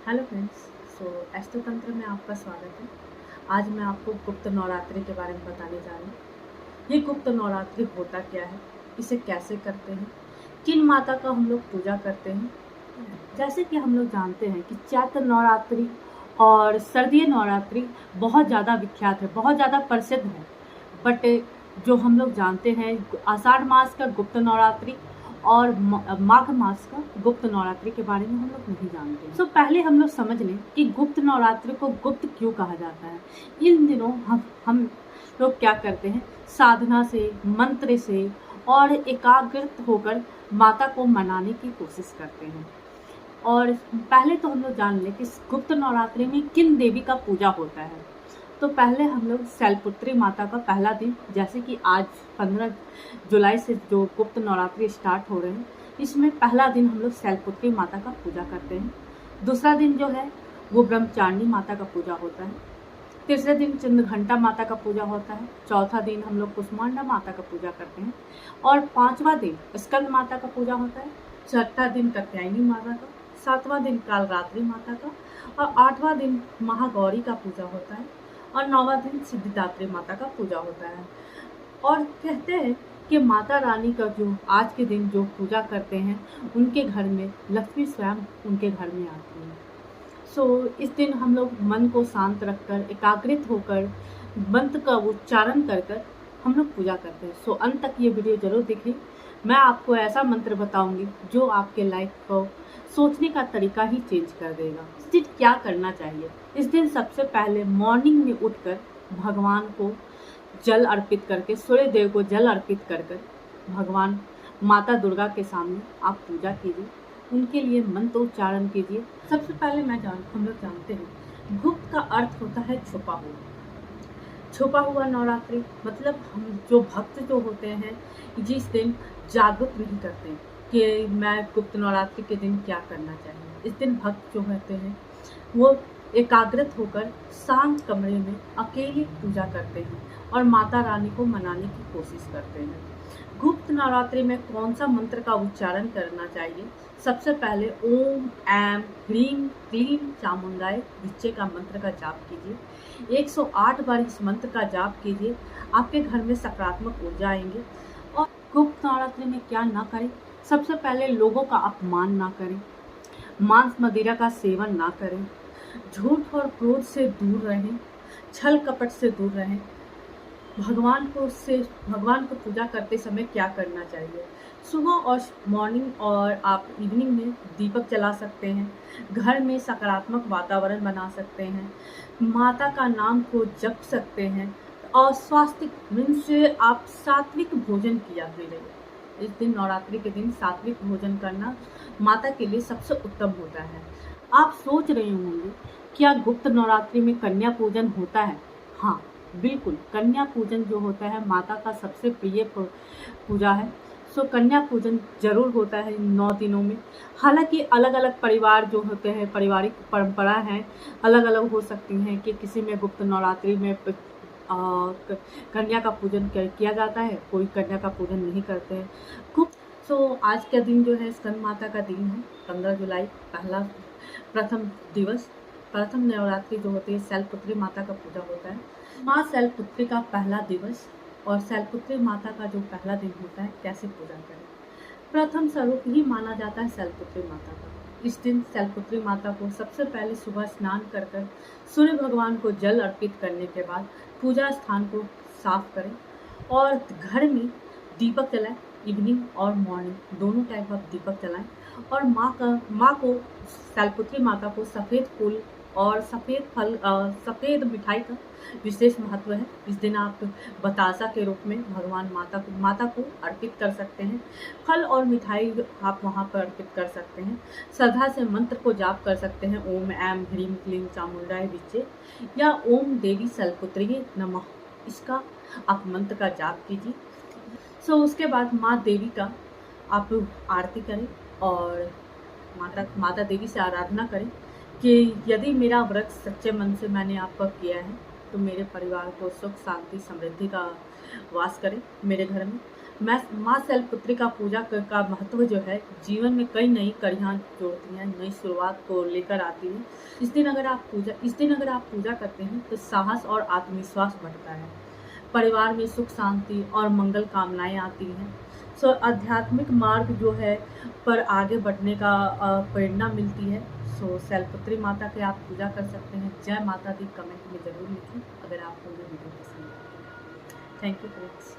Hello friends. Astro तंत्र में आपका स्वागत है। आज मैं आपको गुप्त नवरात्रि के बारे में बताने जा रही हूँ। ये गुप्त नवरात्रि होता क्या है, इसे कैसे करते हैं, किन माता का हम लोग पूजा करते हैं। जैसे कि हम लोग जानते हैं कि चैत्र नवरात्रि और सर्दीय नवरात्रि बहुत ज़्यादा विख्यात है, बहुत ज़्यादा प्रसिद्ध है। बट जो हम लोग जानते हैं आषाढ़ मास का गुप्त नवरात्रि और माघ मास का गुप्त नवरात्रि के बारे में हम लोग नहीं जानते। तो पहले हम लोग समझ लें कि गुप्त नवरात्रि को गुप्त क्यों कहा जाता है। इन दिनों हम लोग क्या करते हैं, साधना से, मंत्र से और एकाग्रत होकर माता को मनाने की कोशिश करते हैं। और पहले तो हम लोग जान लें कि गुप्त नवरात्रि में किन देवी का पूजा होता है। तो पहले हम लोग शैलपुत्री माता का पहला दिन, जैसे कि आज 15 जुलाई से जो गुप्त नवरात्रि स्टार्ट हो रहे हैं, इसमें पहला दिन हम लोग शैलपुत्री माता का पूजा करते हैं। दूसरा दिन जो है वो ब्रह्मचारिणी माता का पूजा होता है। तीसरे दिन चंद्रघंटा माता का पूजा होता है। चौथा दिन हम लोग कुष्मांडा माता का पूजा करते हैं और पांचवा दिन स्कंद माता का पूजा होता है। छठा दिन कात्यायनी माता का, सातवां दिन कालरात्रि माता का और आठवां दिन महागौरी का पूजा होता है और नौवां दिन सिद्धिदात्री माता का पूजा होता है। और कहते हैं कि माता रानी का जो आज के दिन जो पूजा करते हैं, उनके घर में लक्ष्मी स्वयं उनके घर में आती है। इस दिन हम लोग मन को शांत रखकर, एकाग्रित होकर, मंत्र का उच्चारण कर कर हम लोग पूजा करते हैं। अंत तक ये वीडियो जरूर देखें। मैं आपको ऐसा मंत्र बताऊंगी जो आपके लाइफ को सोचने का तरीका ही चेंज कर देगा। इस दिन क्या करना चाहिए? इस दिन सबसे पहले मॉर्निंग में उठकर भगवान को जल अर्पित करके, सूर्य देव को जल अर्पित कर कर भगवान माता दुर्गा के सामने आप पूजा कीजिए, उनके लिए मंत्र उच्चारण कीजिए। सबसे पहले हम लोग जानते हैं गुप्त का अर्थ होता है छुपा हुआ। छुपा हुआ नवरात्रि मतलब हम जो भक्त जो होते हैं जिस दिन जागरूक नहीं करते कि मैं गुप्त नवरात्रि के दिन क्या करना चाहिए। इस दिन भक्त जो होते हैं वो एकाग्रत होकर शांत कमरे में अकेले पूजा करते हैं और माता रानी को मनाने की कोशिश करते हैं। गुप्त नवरात्रि में कौन सा मंत्र का उच्चारण करना चाहिए? सबसे पहले ओम ऐम ह्रीम क्लीम चामुंडाय विच्चे का मंत्र का जाप कीजिए। 108 बार इस मंत्र का जाप कीजिए। आपके घर में सकारात्मक ऊर्जा आएंगे। और गुप्त नवरात्रि में क्या ना करें? सबसे पहले लोगों का अपमान ना करें, मांस मदिरा का सेवन ना करें, झूठ और क्रोध से दूर रहें, छल कपट से दूर रहें। भगवान को पूजा करते समय क्या करना चाहिए? सुबह और मॉर्निंग और आप इवनिंग में दीपक जला सकते हैं, घर में सकारात्मक वातावरण बना सकते हैं, माता का नाम को जप सकते हैं और स्वास्थ्य मीन्स आप सात्विक भोजन किया करें। इस दिन नवरात्रि के दिन सात्विक भोजन करना माता के लिए सबसे उत्तम होता है। आप सोच रहे होंगे क्या गुप्त नवरात्रि में कन्या पूजन होता है? हाँ बिल्कुल, कन्या पूजन जो होता है माता का सबसे प्रिय पूजा है। कन्या पूजन जरूर होता है 9 दिनों में। हालांकि अलग अलग परिवार जो होते हैं, पारिवारिक परंपरा हैं, अलग अलग हो सकती हैं कि किसी में गुप्त नवरात्रि में कन्या का पूजन किया जाता है, कोई कन्या का पूजन नहीं करते हैं। गुप्त आज का दिन जो है स्कंद माता का दिन है। 15 जुलाई प्रथम नवरात्रि जो होती है शैलपुत्री माता का पूजा होता है। माँ शैलपुत्री का पहला दिवस और शैलपुत्री माता का जो पहला दिन होता है, कैसे पूजा करें? प्रथम स्वरूप ही माना जाता है शैलपुत्री माता का। इस दिन शैलपुत्री माता को सबसे पहले सुबह स्नान कर कर सूर्य भगवान को जल अर्पित करने के बाद पूजा स्थान को साफ करें और घर में दीपक जलाएं। इवनिंग और मॉर्निंग दोनों टाइम आप दीपक जलाएं और माँ को शैलपुत्री माता को सफ़ेद फूल और सफ़ेद मिठाई का विशेष महत्व है। इस दिन आप बतासा के रूप में भगवान माता को अर्पित कर सकते हैं। फल और मिठाई आप वहाँ पर अर्पित कर सकते हैं। श्रद्धा से मंत्र को जाप कर सकते हैं, ओम ऐम ह्रीम क्लीम चामुंडाय विच्चे या ओम देवी शैलपुत्री नमः, इसका आप मंत्र का जाप कीजिए। उसके बाद माँ देवी का आप आरती करें और माता देवी से आराधना करें कि यदि मेरा व्रत सच्चे मन से मैंने आपका किया है तो मेरे परिवार को सुख शांति समृद्धि का वास करें मेरे घर में। मैं माँ शैलपुत्री का पूजा का महत्व जो है जीवन में कई नई कड़ियाँ जोड़ती हैं, नई शुरुआत को लेकर आती है। इस दिन अगर आप पूजा करते हैं तो साहस और आत्मविश्वास बढ़ता है। परिवार में सुख शांति और मंगल कामनाएं आती हैं। आध्यात्मिक मार्ग जो है पर आगे बढ़ने का प्रेरणा मिलती है। शैलपुत्री माता की आप पूजा कर सकते हैं। जय माता दी कमेंट में ज़रूर लिखें अगर आपको ये वीडियो पसंद आए। Thank you friends.